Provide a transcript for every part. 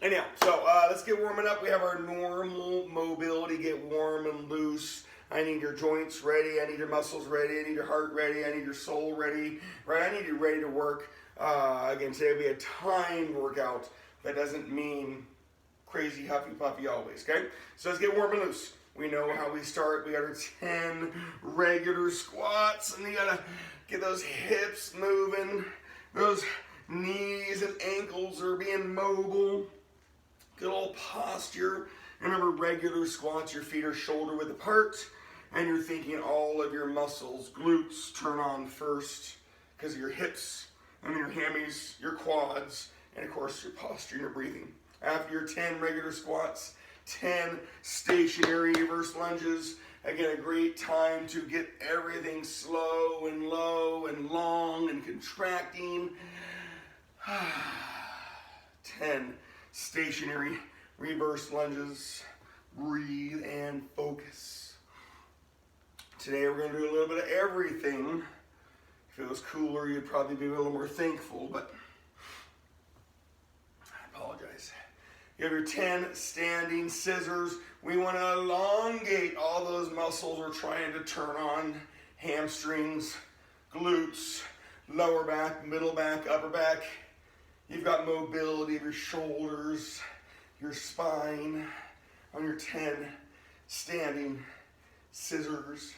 Anyhow, so let's get warming up. We have our normal mobility, get warm and loose. I need your joints ready. I need your muscles ready. I need your heart ready. I need your soul ready. Right? I need you ready to work. Again, today will be a timed workout. That doesn't mean crazy huffy puffy always. Okay? So let's get warm and loose. We know how we start. We got our 10 regular squats, and you gotta get those hips moving. Those knees and ankles are being mobile. Good old posture. Remember, regular squats, your feet are shoulder width apart, and you're thinking all of your muscles, glutes, turn on first because of your hips, and then your hammies, your quads, and of course your posture and your breathing. After your 10 regular squats, 10 stationary reverse lunges. Again, a great time to get everything slow and low and long and contracting. 10 stationary reverse lunges. Breathe and focus. Today we're going to do a little bit of everything. If it was cooler, you'd probably be a little more thankful, but I apologize. You have your 10 standing scissors. We want to elongate all those muscles we're trying to turn on. Hamstrings, glutes, lower back, middle back, upper back. You've got mobility of your shoulders, your spine on your 10 standing scissors.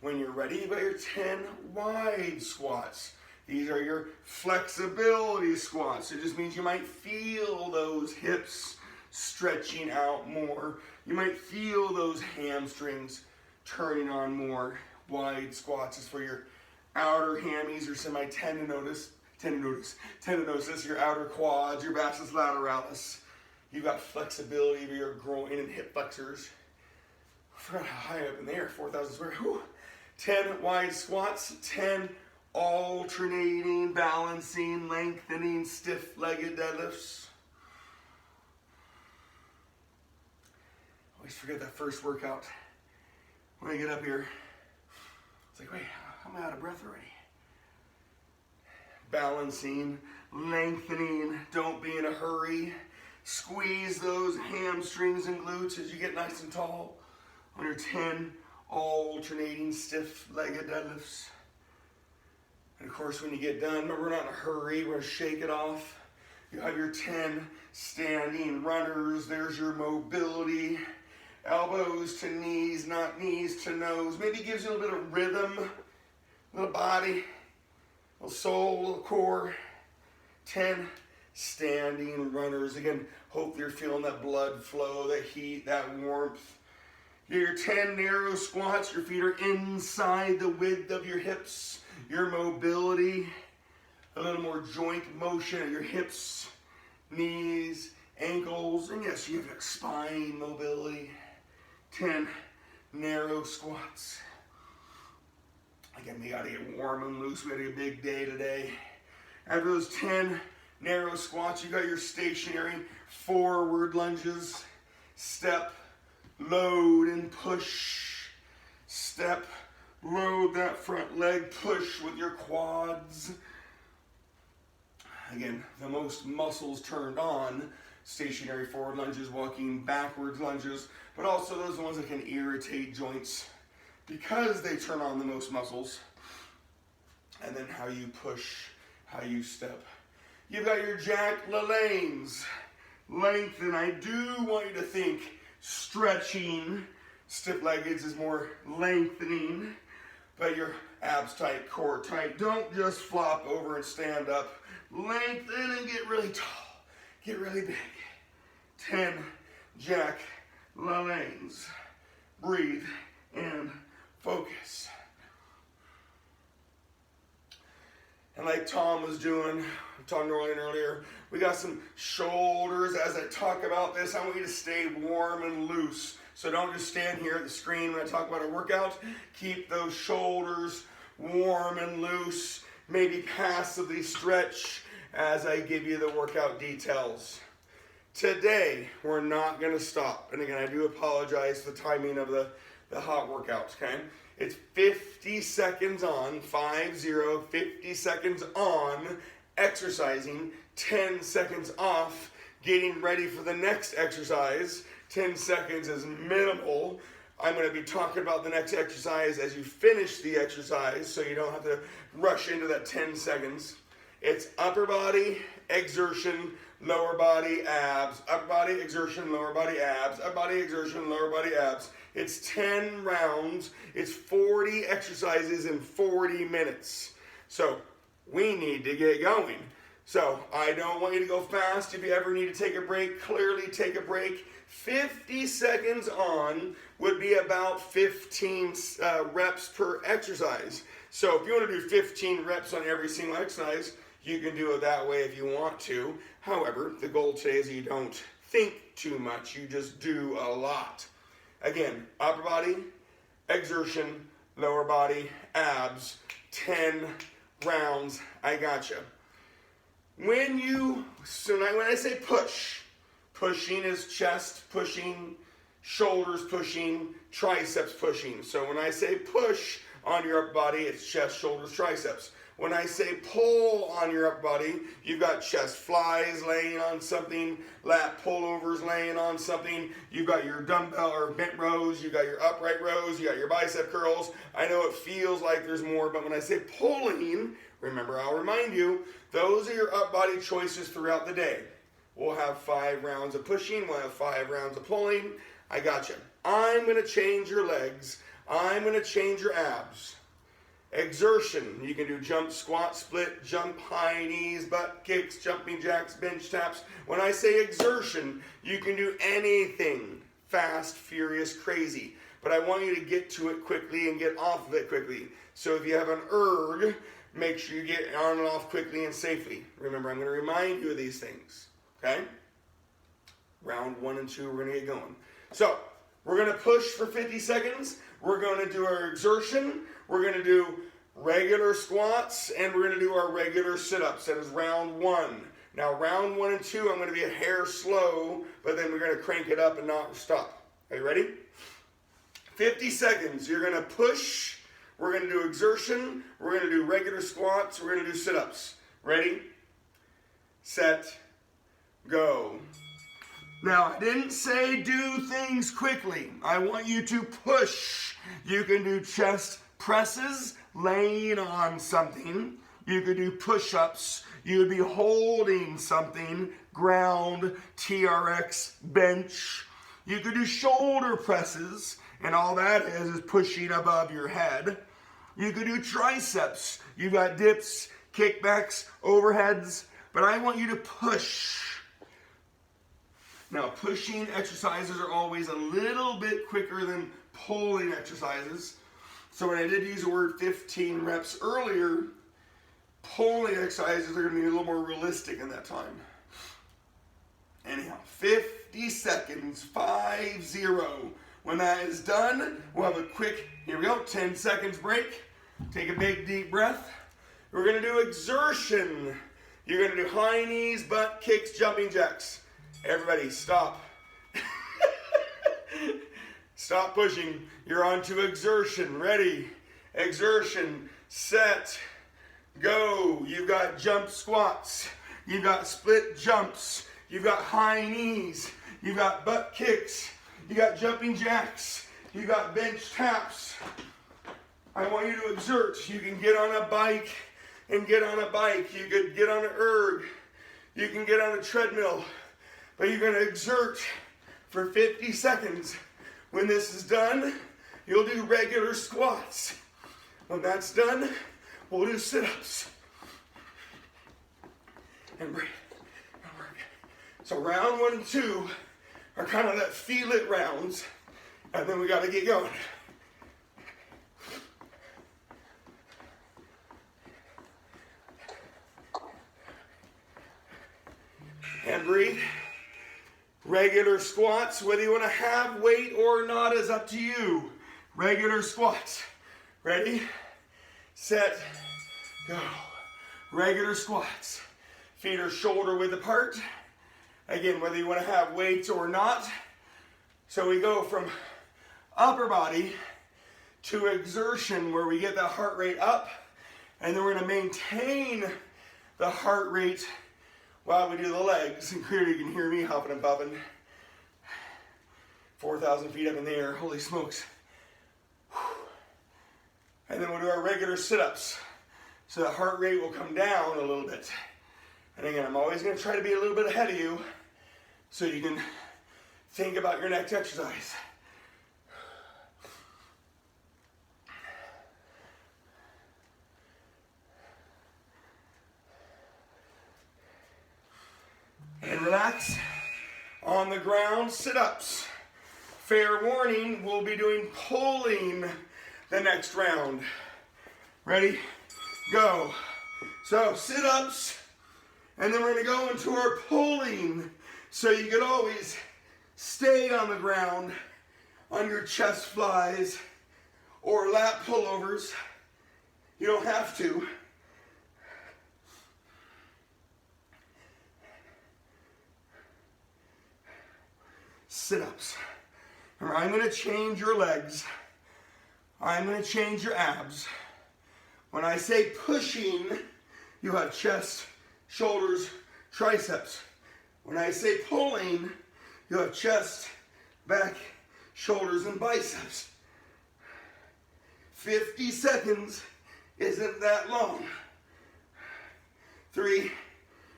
When you're ready, you've got your 10 wide squats. These are your flexibility squats. It just means you might feel those hips stretching out more. You might feel those hamstrings turning on more. Wide squats is for your outer hammies, your semi-tendinosus, your outer quads, your vastus lateralis. You've got flexibility of your groin and hip flexors. I forgot how high up in the air, 4,000 square. Whew. 10 wide squats, 10 alternating, balancing, lengthening, stiff-legged deadlifts. Always forget that first workout. When I get up here, it's like, wait, I'm out of breath already. Balancing, lengthening, don't be in a hurry. Squeeze those hamstrings and glutes as you get nice and tall on your 10 alternating stiff-legged deadlifts. And of course, when you get done, remember, we're not in a hurry. We're going to shake it off. You have your 10 standing runners. There's your mobility. Elbows to knees, not knees to nose. Maybe gives you a little bit of rhythm, a little body, a little soul, a little core. 10 standing runners. Again, hopefully you're feeling that blood flow, that heat, that warmth. Your 10 narrow squats. Your feet are inside the width of your hips. Your mobility, a little more joint motion at your hips, knees, ankles, and yes, you have spine mobility. 10 narrow squats. Again, we gotta get warm and loose. We had a big day today. After those 10 narrow squats, you got your stationary forward lunges. Step, load, and push. Step, load that front leg, push with your quads. Again, the most muscles turned on, stationary forward lunges, walking backwards lunges, but also those are the ones that can irritate joints because they turn on the most muscles. And then how you push, how you step. You've got your Jack LaLanne's. Lengthen. I do want you to think stretching. Stiff-legged is more lengthening. But your abs tight, core tight. Don't just flop over and stand up. Lengthen and get really tall. Get really big. 10 Jack LaLanne's. Breathe and focus. And like Tom was doing, talking to Ryan earlier, we got some shoulders. As I talk about this, I want you to stay warm and loose. So don't just stand here at the screen when I talk about a workout. Keep those shoulders warm and loose. Maybe passively stretch as I give you the workout details. Today, we're not going to stop. And again, I do apologize for the timing of the hot workouts, okay? It's 50 seconds on, 50 seconds on, exercising, 10 seconds off, getting ready for the next exercise. 10 seconds is minimal. I'm going to be talking about the next exercise as you finish the exercise, so you don't have to rush into that 10 seconds. It's upper body, exertion, lower body, abs. Upper body, exertion, lower body, abs. Upper body, exertion, lower body, abs. It's 10 rounds. It's 40 exercises in 40 minutes. So we need to get going. So I don't want you to go fast. If you ever need to take a break, clearly take a break. 50 seconds on would be about 15 reps per exercise. So if you want to do 15 reps on every single exercise, you can do it that way if you want to. However, the goal today is you don't think too much, you just do a lot. Again, upper body, exertion, lower body, abs, 10 rounds, I gotcha. When I say push, pushing is chest pushing, shoulders pushing, triceps pushing. So when I say push on your upper body, it's chest, shoulders, triceps. When I say pull on your upper body, you've got chest flies laying on something, lat pullovers laying on something, you've got your dumbbell or bent rows, you've got your upright rows, you got your bicep curls. I know it feels like there's more, but when I say pulling, remember, I'll remind you, those are your upper body choices throughout the day. We'll have 5 rounds of pushing, we'll have 5 rounds of pulling. I got you. I'm going to change your legs. I'm going to change your abs. Exertion, you can do jump, squat, split, jump, high knees, butt kicks, jumping jacks, bench taps. When I say exertion, you can do anything fast, furious, crazy. But I want you to get to it quickly and get off of it quickly. So if you have an erg, make sure you get on and off quickly and safely. Remember, I'm going to remind you of these things, okay? Round 1 and 2, we're going to get going. So, we're going to push for 50 seconds. We're going to do our exertion. We're going to do regular squats, and we're going to do our regular sit-ups. That is round 1. Now, round 1 and 2, I'm going to be a hair slow, but then we're going to crank it up and not stop. Are you ready? 50 seconds. You're going to push. We're going to do exertion. We're going to do regular squats. We're going to do sit-ups. Ready? Set. Go. Now, I didn't say do things quickly. I want you to push. You can do chest presses, laying on something. You could do push-ups. You would be holding something, ground, TRX, bench. You could do shoulder presses, and all that is pushing above your head. You could do triceps. You've got dips, kickbacks, overheads, but I want you to push. Now, pushing exercises are always a little bit quicker than pulling exercises. So when I did use the word 15 reps earlier, pulling exercises are going to be a little more realistic in that time. Anyhow, 50 seconds, 5-0. When that is done, we'll have a quick, here we go, 10 seconds break. Take a big deep breath. We're going to do exertion. You're going to do high knees, butt kicks, jumping jacks. Everybody, stop. Stop pushing. You're on to exertion. Ready? Exertion. Set. Go. You've got jump squats. You've got split jumps. You've got high knees. You've got butt kicks. You got jumping jacks. You got bench taps. I want you to exert. You can get on a bike and get on a bike. You could get on an erg. You can get on a treadmill. But you're going to exert for 50 seconds. When this is done, you'll do regular squats. When that's done, we'll do sit-ups. And breathe. So round 1 and 2 are kind of that feel it rounds. And then we got to get going. And breathe. Regular squats, whether you want to have weight or not is up to you. Regular squats. Ready, set, go. Regular squats. Feet are shoulder width apart. Again, whether you want to have weights or not. So we go from upper body to exertion where we get that heart rate up. And then we're going to maintain the heart rate while we do the legs. And clearly you can hear me hopping and bobbing. 4,000 feet up in the air, holy smokes. And then we'll do our regular sit-ups. So the heart rate will come down a little bit. And again, I'm always going to try to be a little bit ahead of you so you can think about your next exercise. And relax. On the ground, sit-ups. Fair warning, we'll be doing pulling the next round. Ready? Go. So sit-ups, and then we're going to go into our pulling. So you can always stay on the ground on your chest flies or lat pullovers. You don't have to. Sit-ups. I'm going to change your legs. I'm going to change your abs. When I say pushing, you have chest, shoulders, triceps. When I say pulling, you have chest, back, shoulders, and biceps. 50 seconds isn't that long. 3,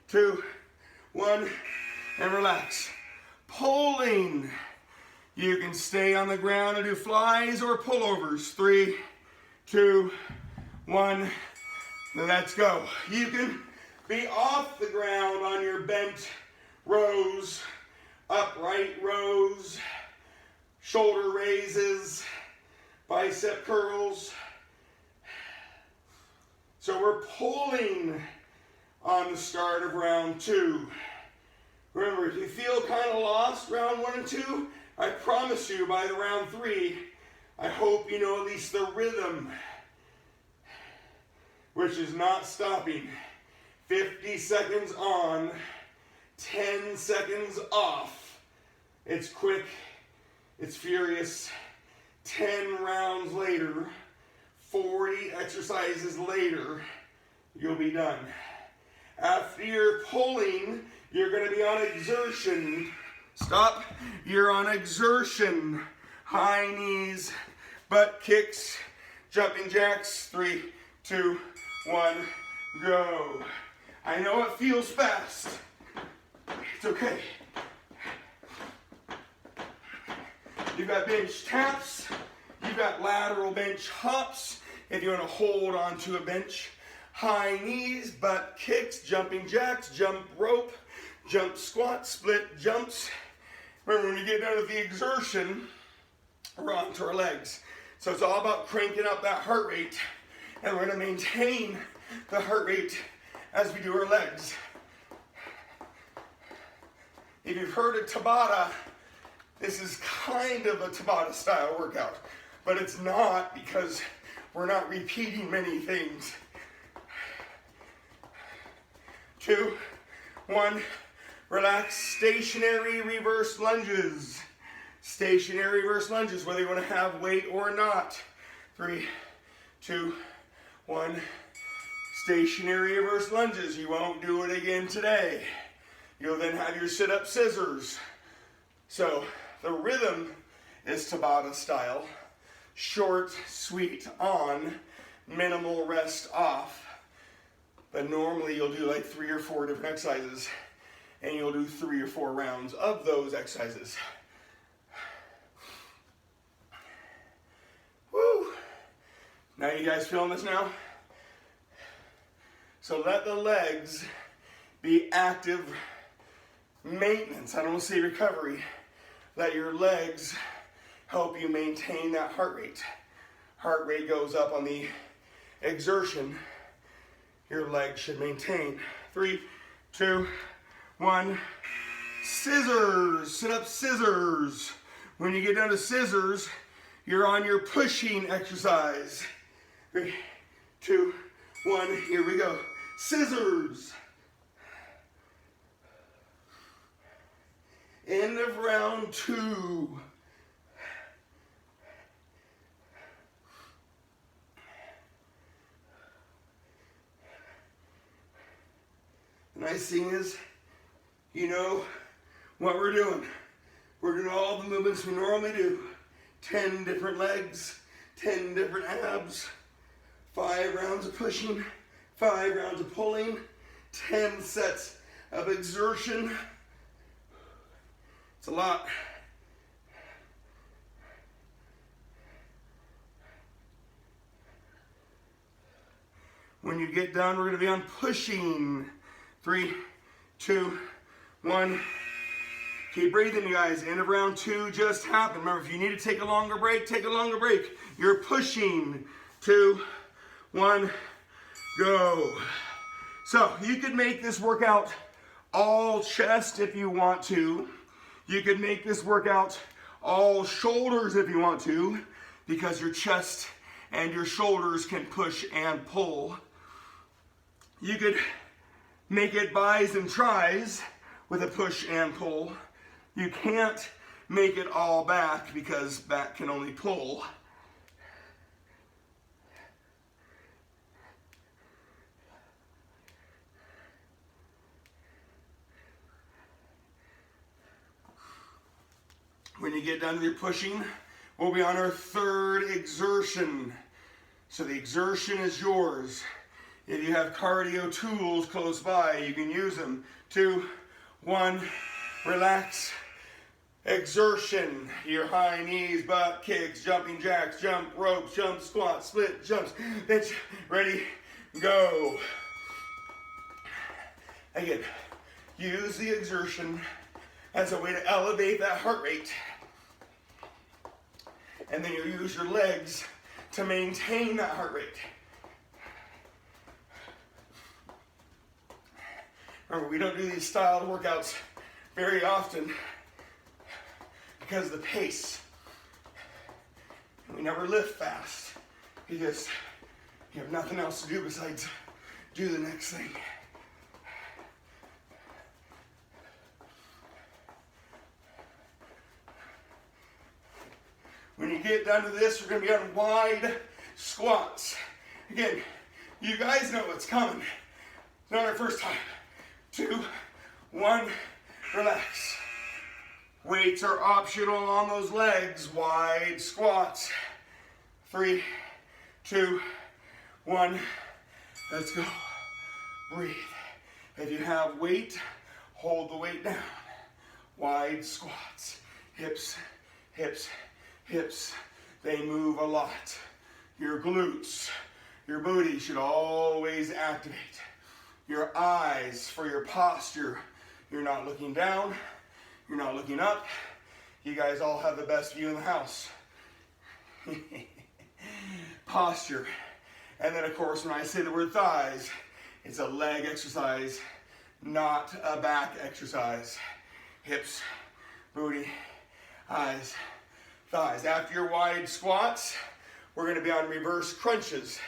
2, 1, and relax. Pulling. You can stay on the ground and do flies or pullovers. 3, 2, 1. Let's go. You can be off the ground on your bent rows, upright rows, shoulder raises, bicep curls. So we're pulling on the start of round 2. Remember, if you feel kind of lost round 1 and 2, I promise you by the round 3, I hope you know at least the rhythm, which is not stopping. 50 seconds on, 10 seconds off. It's quick, it's furious. 10 rounds later, 40 exercises later, you'll be done. After you're pulling, you're going to be on exertion. Stop. You're on exertion. High knees, butt kicks, jumping jacks. 3, 2, 1, go. I know it feels fast. It's okay. You've got bench taps. You've got lateral bench hops if you want to hold onto a bench. High knees, butt kicks, jumping jacks, jump rope, jump squat, split jumps. Remember, when you get done with the exertion, we're on to our legs. So it's all about cranking up that heart rate, and we're going to maintain the heart rate as we do our legs. If you've heard of Tabata, this is kind of a Tabata style workout, but it's not because we're not repeating many things. 2, 1, relax. Stationary reverse lunges. Stationary reverse lunges, whether you want to have weight or not. 3, 2, 1. Stationary reverse lunges. You won't do it again today. You'll then have your sit-up scissors. So the rhythm is Tabata style. Short, sweet, on, minimal rest off. But normally you'll do like 3 or 4 different exercises, and you'll do 3 or 4 rounds of those exercises. Woo! Now you guys feeling this now? So let the legs be active maintenance. I don't want to say recovery. Let your legs help you maintain that heart rate. Heart rate goes up on the exertion. Your legs should maintain. 3, 2, 1. Scissors. Sit up scissors. When you get down to scissors, you're on your pushing exercise. 3, 2, 1. Here we go. Scissors. End of round 2. Nice thing is, you know what we're doing. We're doing all the movements we normally do. 10 different legs, 10 different abs, 5 rounds of pushing, 5 rounds of pulling, 10 sets of exertion. It's a lot. When you get done, we're going to be on pushing. 3, 2, 1. Keep breathing, you guys. End of round 2 just happened. Remember, if you need to take a longer break, take a longer break. You're pushing. 2, 1, go. So you could make this workout all chest if you want to. You could make this workout all shoulders if you want to, because your chest and your shoulders can push and pull. You could make it bis and tris with a push and pull. You can't make it all back because back can only pull. When you get done with your pushing, we'll be on our third exertion. So the exertion is yours. If you have cardio tools close by, you can use them. 2, 1, relax. Exertion, your high knees, butt kicks, jumping jacks, jump ropes, jump squats, split jumps, bench, ready, go. Again, use the exertion as a way to elevate that heart rate. And then you use your legs to maintain that heart rate. Remember, we don't do these style workouts very often because of the pace. We never lift fast because you have nothing else to do besides do the next thing. When you get done with this, we're going to be on wide squats. Again, you guys know what's coming. It's not our first time. 2, 1, relax. Weights are optional on those legs. Wide squats. 3, 2, 1. Let's go. Breathe. If you have weight, hold the weight down. Wide squats. Hips, hips, hips. They move a lot. Your glutes, your booty should always activate. Your eyes for your posture. You're not looking down. You're not looking up. You guys all have the best view in the house. Posture. And then, of course, when I say the word thighs, it's a leg exercise, not a back exercise. Hips, booty, eyes, thighs. After your wide squats, we're going to be on reverse crunches.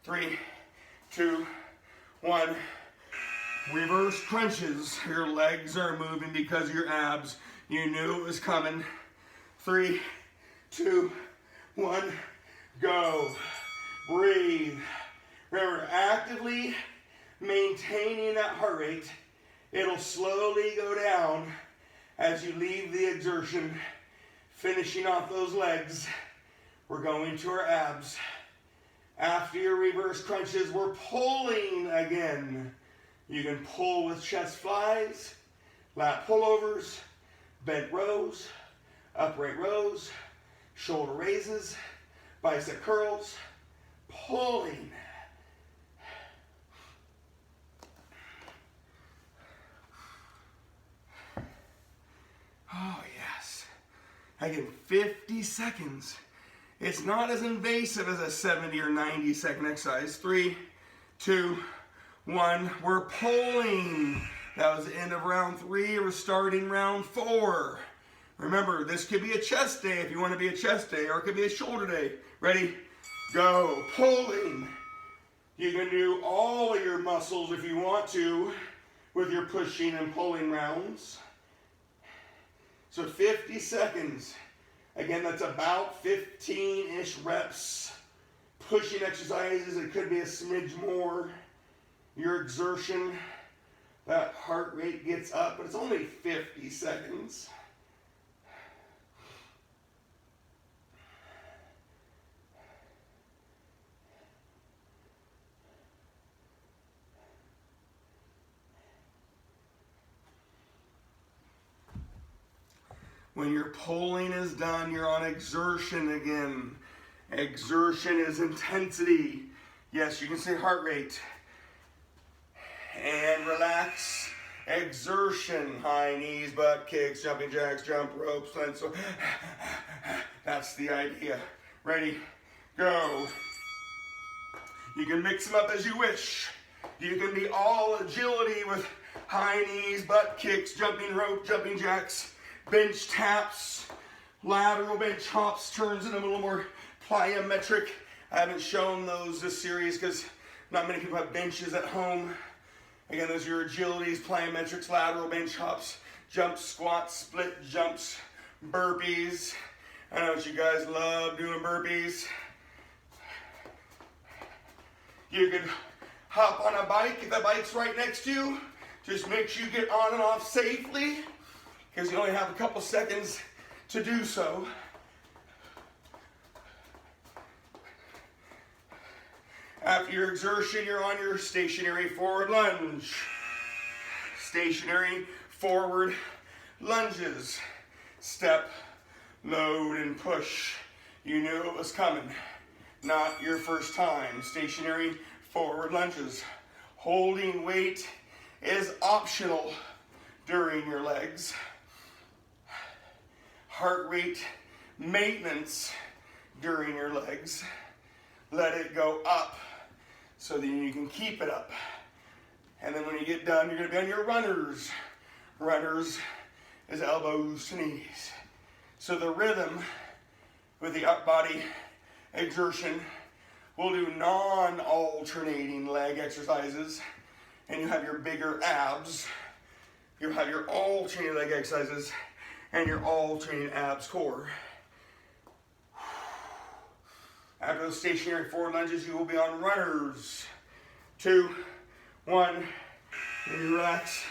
3, 2, 1. Reverse crunches. Your legs are moving because of your abs. You knew it was coming. 3, 2, 1. Go. Breathe. Remember, actively maintaining that heart rate. It'll slowly go down as you leave the exertion. Finishing off those legs. We're going to our abs. After your reverse crunches, we're pulling again. You can pull with chest flies, lat pullovers, bent rows, upright rows, shoulder raises, bicep curls, pulling. Oh, yes. Again, 50 seconds. It's not as invasive as a 70 or 90 second exercise. 3, 2, 1. We're pulling. That was the end of round 3. We're starting round 4. Remember, this could be a chest day if you want to be a chest day, or it could be a shoulder day. Ready? Go. Pulling. You can do all of your muscles if you want to with your pushing and pulling rounds. So 50 seconds. Again, that's about 15-ish reps pushing exercises, it could be a smidge more. Your exertion, that heart rate gets up, but it's only 50 seconds. When your pulling is done, you're on exertion again. Exertion is intensity. Yes, you can say heart rate. And relax. Exertion. High knees, butt kicks, jumping jacks, jump ropes, pencil. That's the idea. Ready? Go. You can mix them up as you wish. You can be all agility with high knees, butt kicks, jumping rope, jumping jacks, bench taps, lateral bench hops, turns into a little more plyometric. I haven't shown those this series because not many people have benches at home. Again, those are your agilities, plyometrics, lateral bench hops, jumps, squats, split jumps, burpees. I know that you guys love doing burpees. You can hop on a bike if the bike's right next to you. Just make sure you get on and off safely, because you only have a couple seconds to do so. After your exertion, you're on your stationary forward lunge. Stationary forward lunges. Step, load, and push. You knew it was coming. Not your first time. Stationary forward lunges. Holding weight is optional during your legs. Heart rate maintenance during your legs. Let it go up so that you can keep it up. And then when you get done, you're going to be on your runners. Runners is elbows to knees. So the rhythm with the up body exertion, we'll do non-alternating leg exercises, and you have your bigger abs. You'll have your alternating leg exercises and your alternating abs core. After those stationary forward lunges, you will be on runners. 2, 1, and you relax.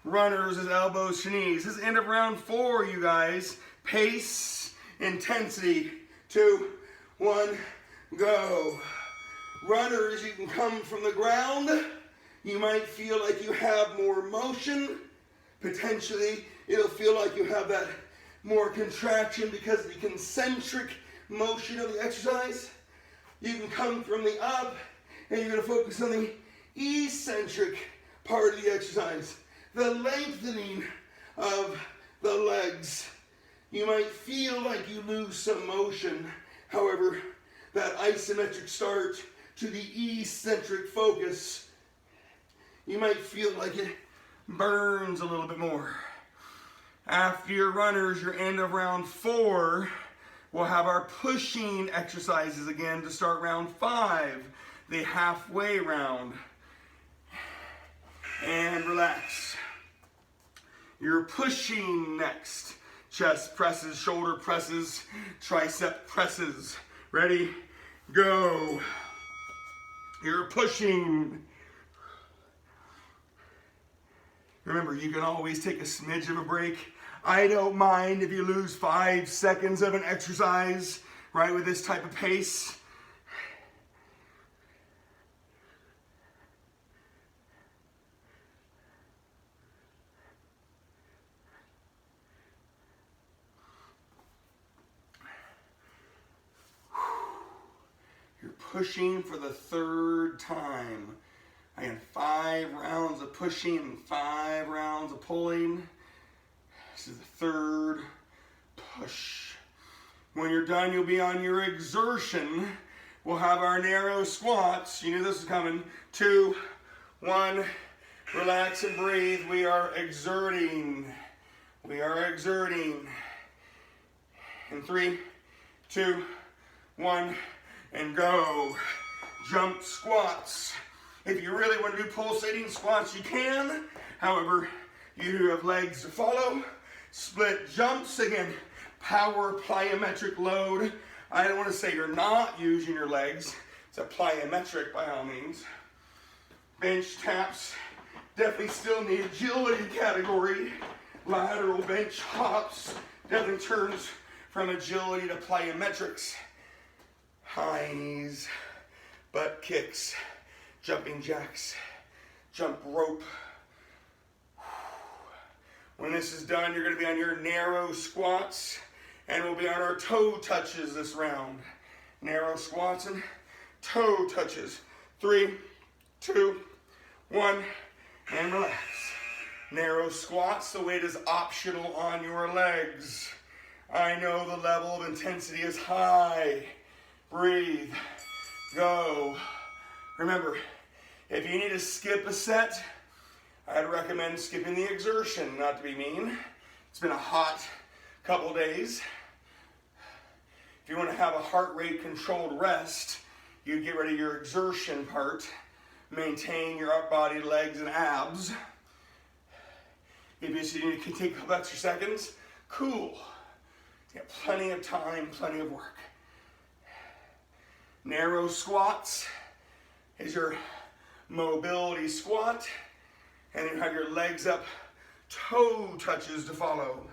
Runners is elbows to knees. This is end of round 4, you guys. Pace, intensity. 2, 1, go. Runners, you can come from the ground. You might feel like you have more motion. Potentially, it'll feel like you have that more contraction because of the concentric motion of the exercise. You can come from the up, and you're going to focus on the eccentric part of the exercise, the lengthening of the legs. You might feel like you lose some motion. However, that isometric start to the eccentric focus, you might feel like it burns a little bit more. After your runners, your end of round 4, we'll have our pushing exercises again to start round 5, the halfway round. And relax. You're pushing next. Chest presses, shoulder presses, tricep presses. Ready? Go. You're pushing. Remember, you can always take a smidge of a break. I don't mind if you lose 5 seconds of an exercise, right, with this type of pace. You're pushing for the 3rd time. Again, 5 rounds of pushing and 5 rounds of pulling. This is the 3rd push. When you're done, you'll be on your exertion. We'll have our narrow squats. You knew this was coming. 2, 1, relax and breathe. We are exerting. We are exerting. In 3, 2, 1, and go. Jump squats. If you really want to do pulsating squats, you can. However, you do have legs to follow. Split jumps, again, power plyometric load. I don't want to say you're not using your legs. It's a plyometric by all means. Bench taps, definitely still in the agility category. Lateral bench hops, definitely turns from agility to plyometrics. High knees, butt kicks, jumping jacks, jump rope. When this is done, you're going to be on your narrow squats, and we'll be on our toe touches this round. Narrow squats and toe touches. 3, 2, 1, and relax. Narrow squats, the weight is optional on your legs. I know the level of intensity is high. Breathe, go. Remember, if you need to skip a set, I'd recommend skipping the exertion, not to be mean. It's been a hot couple days. If you want to have a heart rate controlled rest, you get rid of your exertion part, maintain your upper body, legs, and abs. If you need to take a couple extra seconds, cool. You got plenty of time, plenty of work. Narrow squats is your mobility squat, and then you have your legs up, toe touches to follow.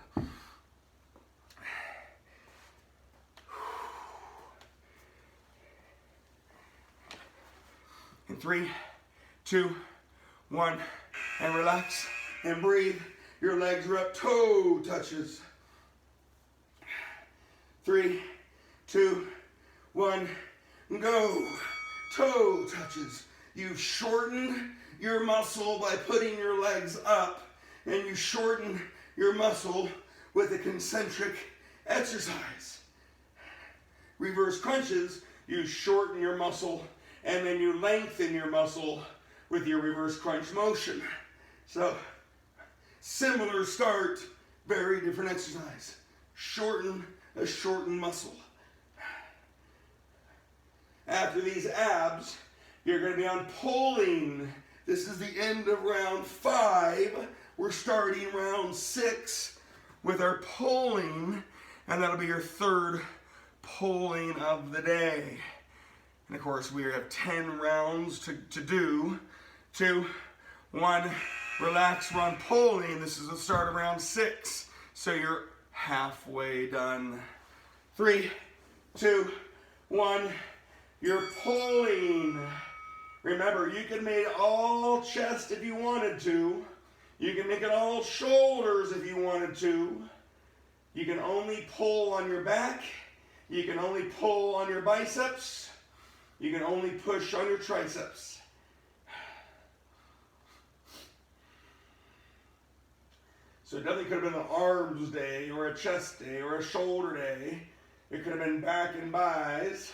In 3, 2, 1, and relax and breathe. Your legs are up, toe touches. 3, 2, 1, go. Toe touches. You've shortened your muscle by putting your legs up, and you shorten your muscle with a concentric exercise. Reverse crunches, you shorten your muscle, and then you lengthen your muscle with your reverse crunch motion. So, similar start, very different exercise. Shorten a shortened muscle. After these abs, you're going to be on pulling. This is the end of round 5. We're starting round 6 with our pulling, and that'll be your third pulling of the day. And of course, we have 10 rounds to do. 2, 1, relax, run pulling. This is the start of round 6. So you're halfway done. 3, 2, 1, you're pulling. Remember, you can make it all chest if you wanted to. You can make it all shoulders if you wanted to. You can only pull on your back. You can only pull on your biceps. You can only push on your triceps. So it definitely could have been an arms day, or a chest day, or a shoulder day. It could have been back and bis.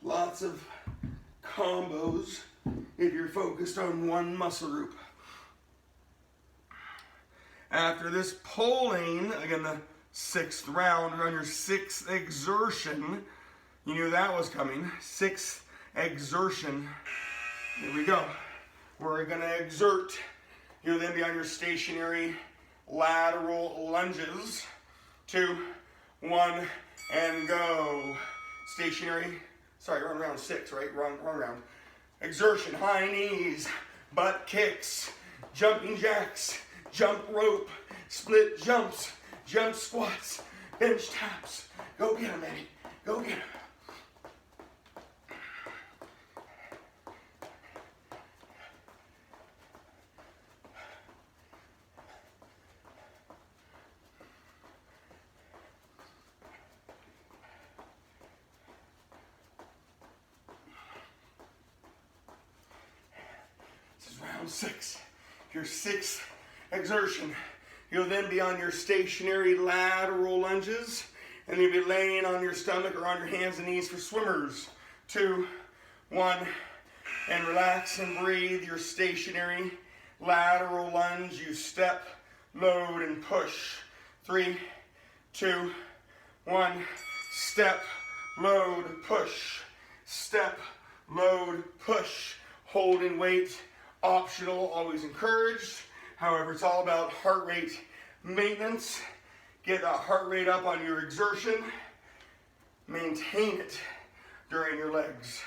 Lots of combos if you're focused on one muscle group. After this pulling, again the 6th round, on your 6th exertion, you knew that was coming. 6th exertion. Here we go. We're going to exert. You'll then be on your stationary lateral lunges. 2, 1, and go. Stationary. Sorry, we're on round 6, right? Wrong round. Exertion, high knees, butt kicks, jumping jacks, jump rope, split jumps, jump squats, bench taps. Go get them, baby. Go get them. Round 6, your 6th exertion. You'll then be on your stationary lateral lunges, and you'll be laying on your stomach or on your hands and knees for swimmers. 2, 1, and relax and breathe. Your stationary lateral lunge. You step, load, and push. 3, 2, 1, step, load, push. Step, load, push. Holding weight. Optional, always encouraged. However, it's all about heart rate maintenance. Get that heart rate up on your exertion. Maintain it during your legs.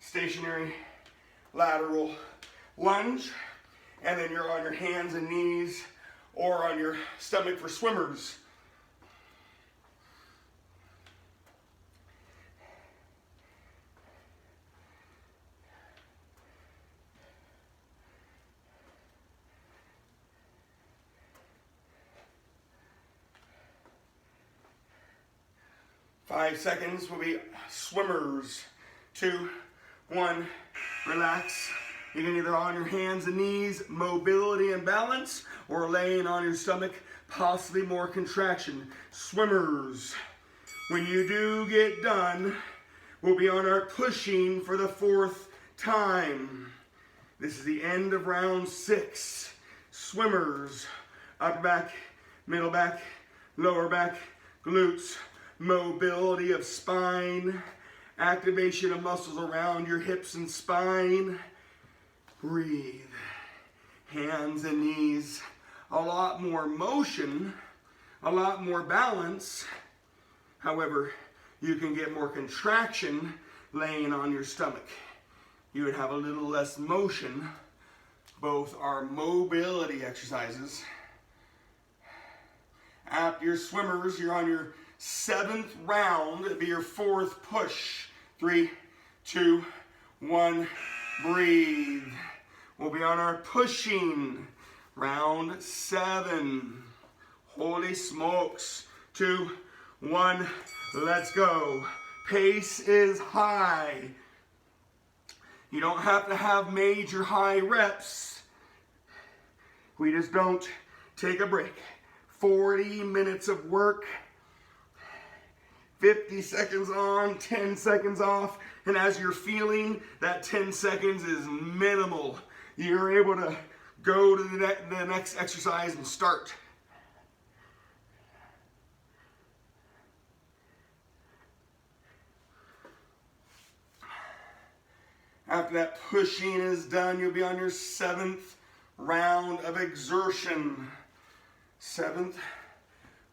Stationary, lateral lunge, and then you're on your hands and knees or on your stomach for swimmers. Five seconds will be swimmers. 2, 1, relax. You can either on your hands and knees, mobility and balance, or laying on your stomach, possibly more contraction. Swimmers. When you do get done, we'll be on our pushing for the 4th time. This is the end of round 6. Swimmers. Upper back, middle back, lower back, glutes. Mobility of spine, activation of muscles around your hips and spine. Breathe. Hands and knees. A lot more motion, a lot more balance. However, you can get more contraction laying on your stomach. You would have a little less motion. Both are mobility exercises. After your swimmers, you're on your 7th round. It'll be your 4th push. 3, 2, 1, breathe. We'll be on our pushing. Round 7. Holy smokes. 2, 1, let's go. Pace is high. You don't have to have major high reps. We just don't take a break. 40 minutes of work. 50 seconds on, 10 seconds off, and as you're feeling, that 10 seconds is minimal. You're able to go to the next exercise and start. After that pushing is done, you'll be on your 7th round of exertion. 7th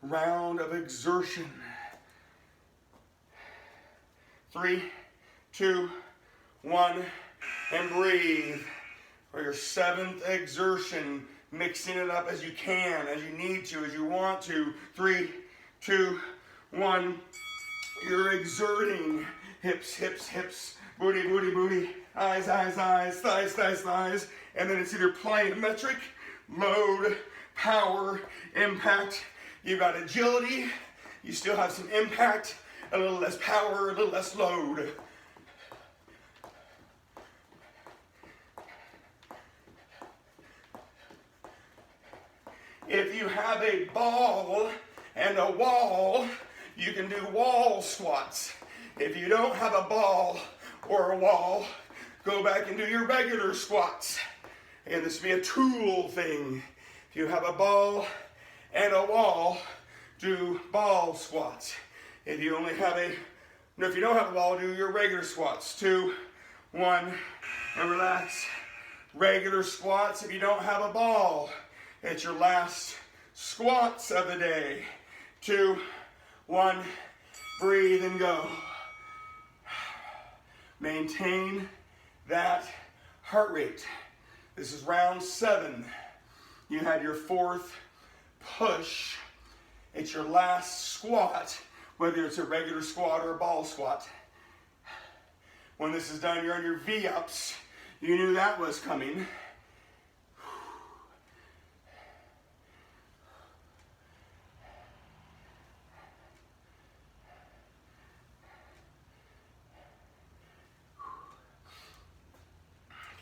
round of exertion. 3, 2, 1, and breathe. For your 7th exertion, mixing it up as you can, as you need to, as you want to. 3, 2, 1. You're exerting. Hips, hips, hips. Booty, booty, booty. Eyes, eyes, eyes. Thighs, thighs, thighs. And then it's either plyometric, load, power, impact. You've got agility. You still have some impact. A little less power, a little less load. If you have a ball and a wall, you can do wall squats. If you don't have a ball or a wall, go back and do your regular squats. And this will be a tool thing. If you have a ball and a wall, do ball squats. If you only have if you don't have a ball, do your regular squats. 2, 1, and relax. Regular squats if you don't have a ball. It's your last squats of the day. 2, 1, breathe and go. Maintain that heart rate. This is round 7. You had your 4th push. It's your last squat, whether it's a regular squat or a ball squat. When this is done, you're on your V-ups. You knew that was coming.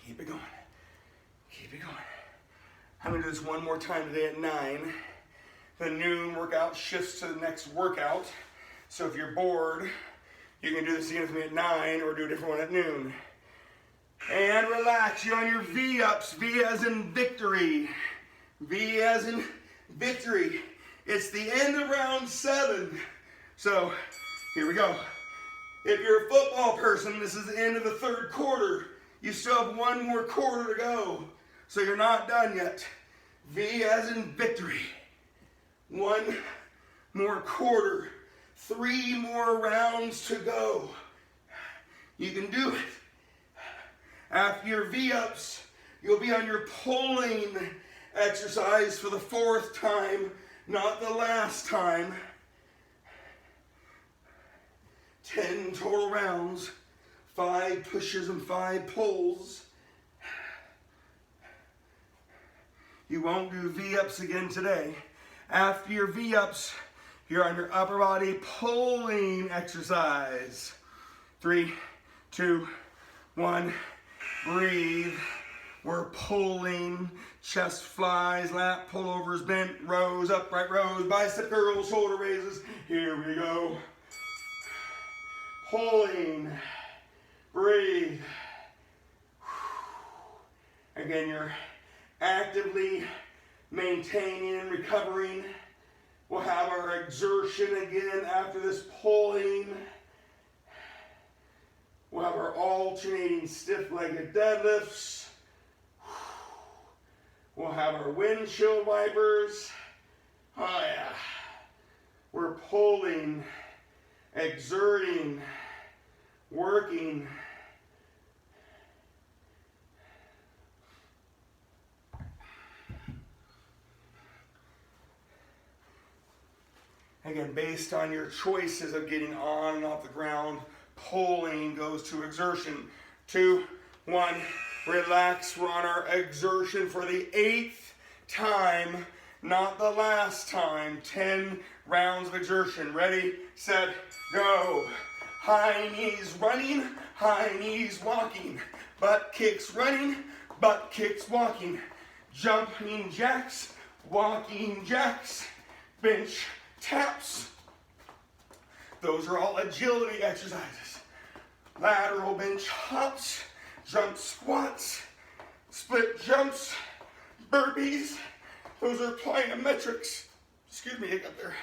Keep it going. Keep it going. I'm going to do this one more time today at 9. The noon workout shifts to the next workout. So if you're bored, you can do this again with me at 9 or do a different one at noon. And relax. You're on your V-ups. V as in victory. V as in victory. It's the end of round 7. So here we go. If you're a football person, this is the end of the 3rd quarter. You still have 1 more quarter to go. So you're not done yet. V as in victory. 1 more quarter. 3 more rounds to go. You can do it. After your V-ups, you'll be on your pulling exercise for the 4th time, not the last time. 10 total rounds, 5 pushes and 5 pulls. You won't do V-ups again today. After your V-ups, you're on your upper body pulling exercise. 3, 2, 1, breathe. We're pulling, chest flies, lat pullovers, bent rows, upright rows, bicep curls, shoulder raises. Here we go. Pulling, breathe. Again, you're actively maintaining and recovering. We'll have our exertion again after this pulling. We'll have our alternating stiff-legged deadlifts. We'll have our windshield wipers. Oh yeah. We're pulling, exerting, working. Again, based on your choices of getting on and off the ground, pulling goes to exertion. 2, 1, relax. We're on our exertion for the 8th time, not the last time. 10 rounds of exertion. Ready, set, go. High knees running, high knees walking. Butt kicks running, butt kicks walking. Jumping jacks, walking jacks. Bench taps. Those are all agility exercises. Lateral bench hops, jump squats, split jumps, burpees. Those are plyometrics. Excuse me, I got there.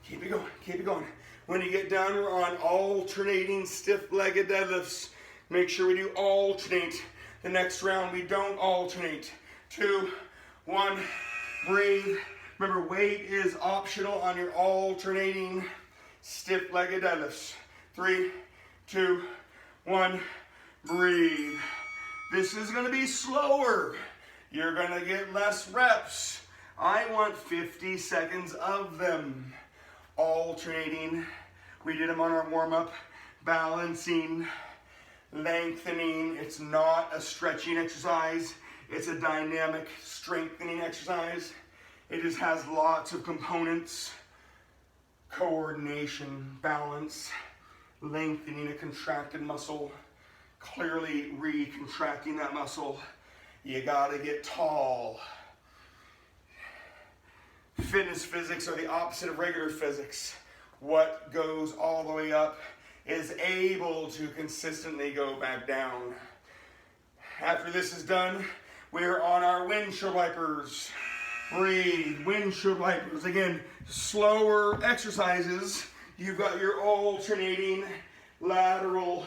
Keep it going, keep it going. When you get down, we're on alternating stiff-legged deadlifts. Make sure we do alternate. The next round, we don't alternate. 2, 1, breathe. Remember, weight is optional on your alternating stiff-legged deadlifts. 3, 2, 1, breathe. This is gonna be slower. You're gonna get less reps. I want 50 seconds of them. Alternating. We did them on our warm-up. Balancing, lengthening. It's not a stretching exercise. It's a dynamic strengthening exercise. It just has lots of components. Coordination, balance, lengthening a contracted muscle, clearly recontracting that muscle. You gotta get tall. Fitness physics are the opposite of regular physics. What goes all the way up is able to consistently go back down. After this is done, we're on our windshield wipers. Breathe, windshield wipers. Again, slower exercises. You've got your alternating lateral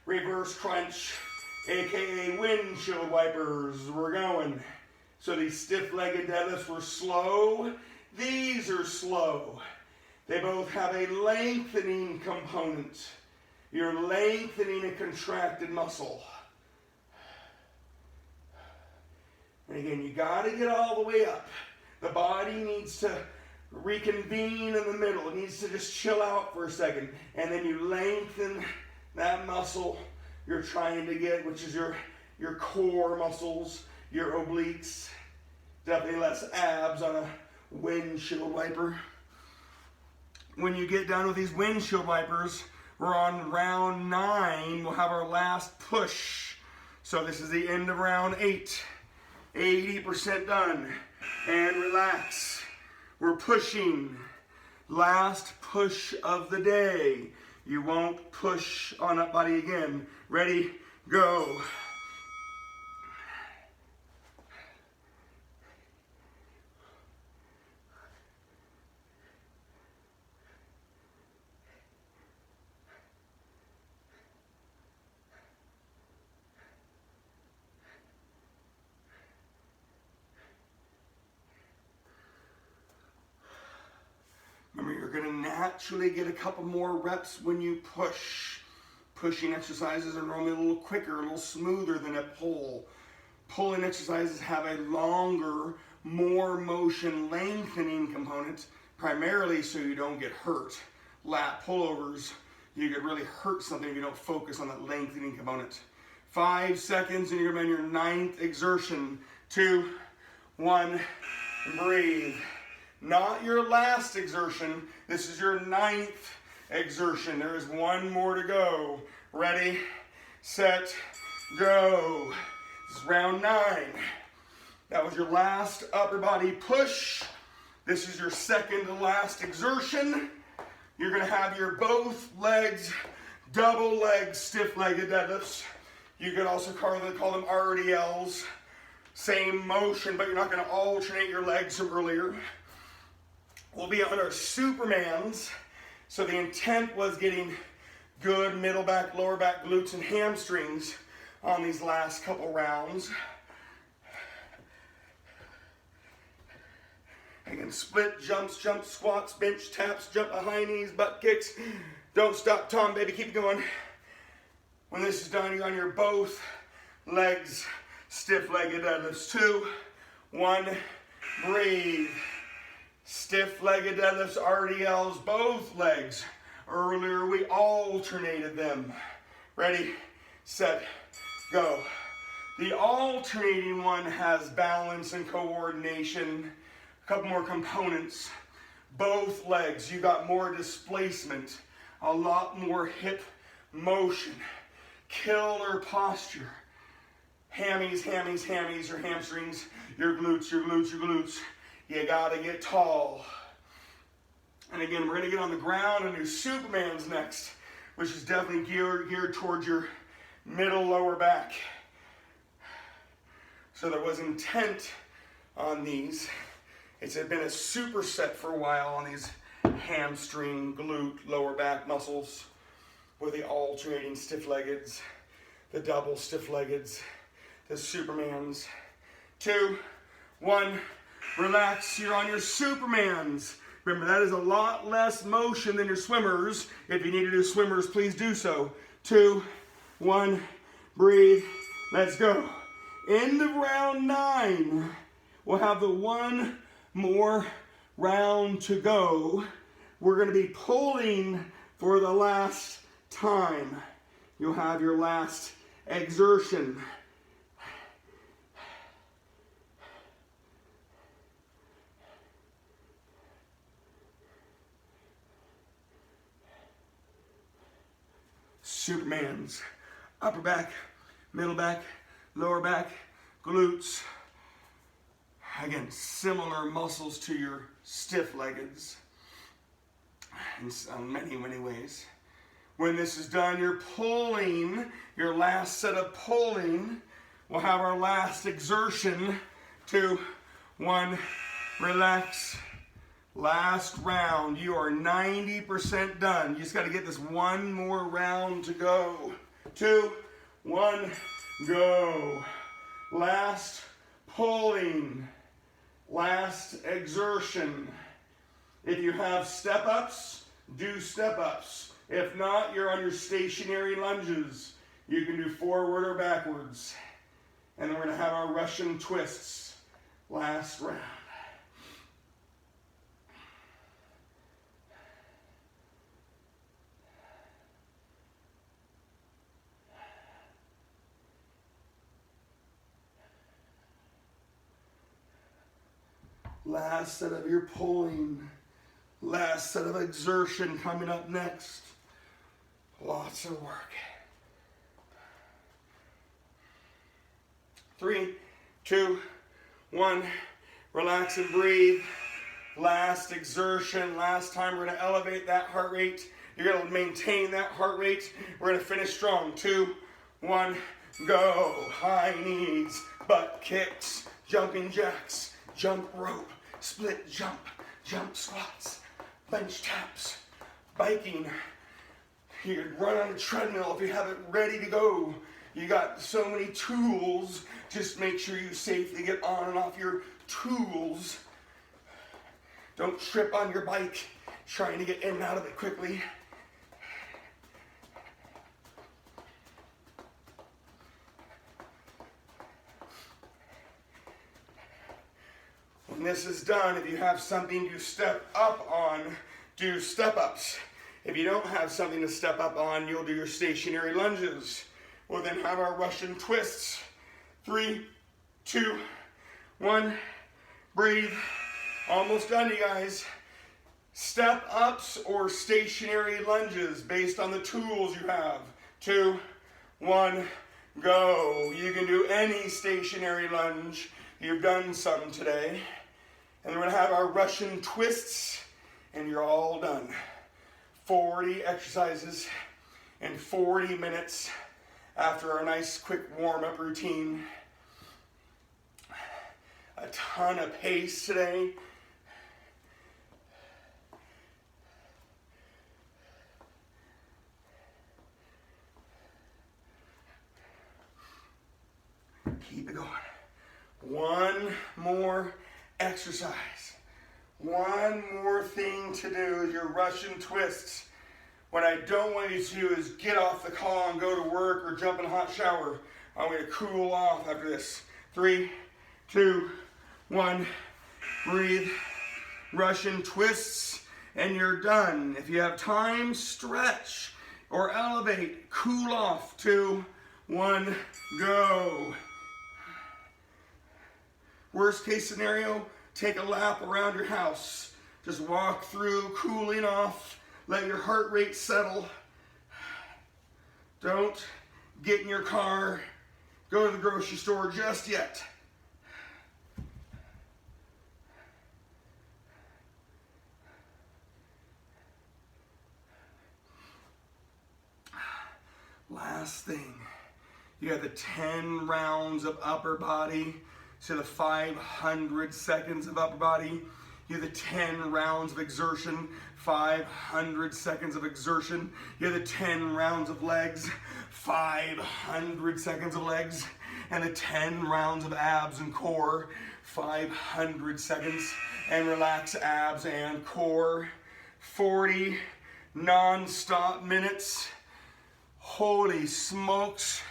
reverse crunch, AKA windshield wipers. We're going. So these stiff-legged deadlifts were slow. These are slow. They both have a lengthening component. You're lengthening a contracted muscle. And again, you gotta get all the way up. The body needs to reconvene in the middle. It needs to just chill out for a second. And then you lengthen that muscle you're trying to get, which is your core muscles, your obliques. Definitely less abs on a windshield wiper. When you get done with these windshield wipers, we're on round 9. We'll have our last push. So this is the end of round 8. 80% done. And relax. We're pushing. Last push of the day. You won't push on that body again. Ready? Go. naturally get a couple more reps when you push. Pushing exercises are normally a little quicker, a little smoother than a pull. Pulling exercises have a longer, more motion lengthening component, primarily so you don't get hurt. Lat pullovers, you could really hurt something if you don't focus on that lengthening component. 5 seconds and you're gonna be on your 9th exertion. 2, 1, breathe. Not your last exertion, this is your 9th exertion. There is 1 more to go. Ready, set, go. This is round 9. That was your last upper body push. This is your second to last exertion. You're gonna have your both legs, double leg, stiff-legged deadlifts. You could also call them RDLs. Same motion, but you're not gonna alternate your legs from earlier. We'll be on our Supermans. So the intent was getting good middle back, lower back, glutes, and hamstrings on these last couple rounds. Again, split, jumps, jump, squats, bench, taps, jump on high knees, butt kicks. Don't stop, Tom, baby, keep going. When this is done, you're on your both legs, stiff-legged deadlifts. 2, 1, breathe. Stiff-legged deadlifts, RDLs, both legs. Earlier, we alternated them. Ready, set, go. The alternating one has balance and coordination. A couple more components. Both legs, you got more displacement, a lot more hip motion, killer posture. Hammies, hammies, hammies, your hamstrings, your glutes, your glutes, your glutes. You gotta get tall. And again, we're gonna get on the ground and do Supermans next, which is definitely geared towards your middle lower back. So there was intent on these. It's been a superset for a while on these hamstring, glute, lower back muscles with the alternating stiff-leggeds, the double stiff-leggeds, the Supermans. 2, 1, relax, you're on your Supermans. Remember, that is a lot less motion than your swimmers. If you need to do swimmers, please do so. 2, 1, breathe, let's go. End of round 9. We'll have the 1 more round to go. We're going to be pulling for the last time. You'll have your last exertion. Supermans, upper back, middle back, lower back, glutes. Again, similar muscles to your stiff-leggeds in many, many ways. When this is done, you're pulling, your last set of pulling. We'll have our last exertion. 2, 1, relax. Last round. You are 90% done. You just got to get this 1 more round to go. 2, 1, go. Last pulling. Last exertion. If you have step-ups, do step-ups. If not, you're on your stationary lunges. You can do forward or backwards. And then we're going to have our Russian twists. Last round. Last set of your pulling. Last set of exertion coming up next. Lots of work. 3, 2, 1. Relax and breathe. Last exertion. Last time we're going to elevate that heart rate. You're going to maintain that heart rate. We're going to finish strong. 2, 1, go. High knees, butt kicks, jumping jacks, jump rope, split jump, jump squats, bench taps, biking. You can run on a treadmill if you have it ready to go. You got so many tools. Just make sure you safely get on and off your tools. Don't trip on your bike. trying to get in and out of it quickly. When this is done, if you have something to step up on, do step-ups. If you don't have something to step up on, you'll do your stationary lunges. We'll then have our Russian twists. 3, 2, 1, breathe. Almost done, you guys. Step-ups or stationary lunges based on the tools you have. 2, 1, go. You can do any stationary lunge. You've done some today. And then we're gonna have our Russian twists, and you're all done. 40 exercises in 40 minutes after our nice quick warm-up routine. A ton of pace today. Keep it going. One more exercise. One more thing to do is your Russian twists. What I don't want you to do is get off the call and go to work or jump in a hot shower. I'm going to cool off after this. 3, 2, 1, breathe. Russian twists, and you're done. If you have time, stretch or elevate. Cool off. 2, 1, go. Worst case scenario, take a lap around your house. Just walk through, cooling off. Let your heart rate settle. Don't get in your car, go to the grocery store just yet. Last thing, you have the 10 rounds of upper body. So the 500 seconds of upper body. You have the 10 rounds of exertion, 500 seconds of exertion. You have the 10 rounds of legs, 500 seconds of legs. And the 10 rounds of abs and core, 500 seconds. And relax abs and core. 40 non-stop minutes. Holy smokes.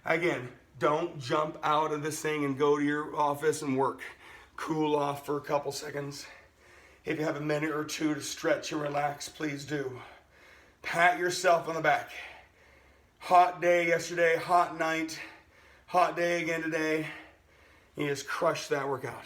Again, don't jump out of this thing and go to your office and work. Cool off for a couple seconds. If you have a minute or two to stretch and relax, please do. Pat yourself on the back. Hot day yesterday, hot night, hot day again today. You just crushed that workout.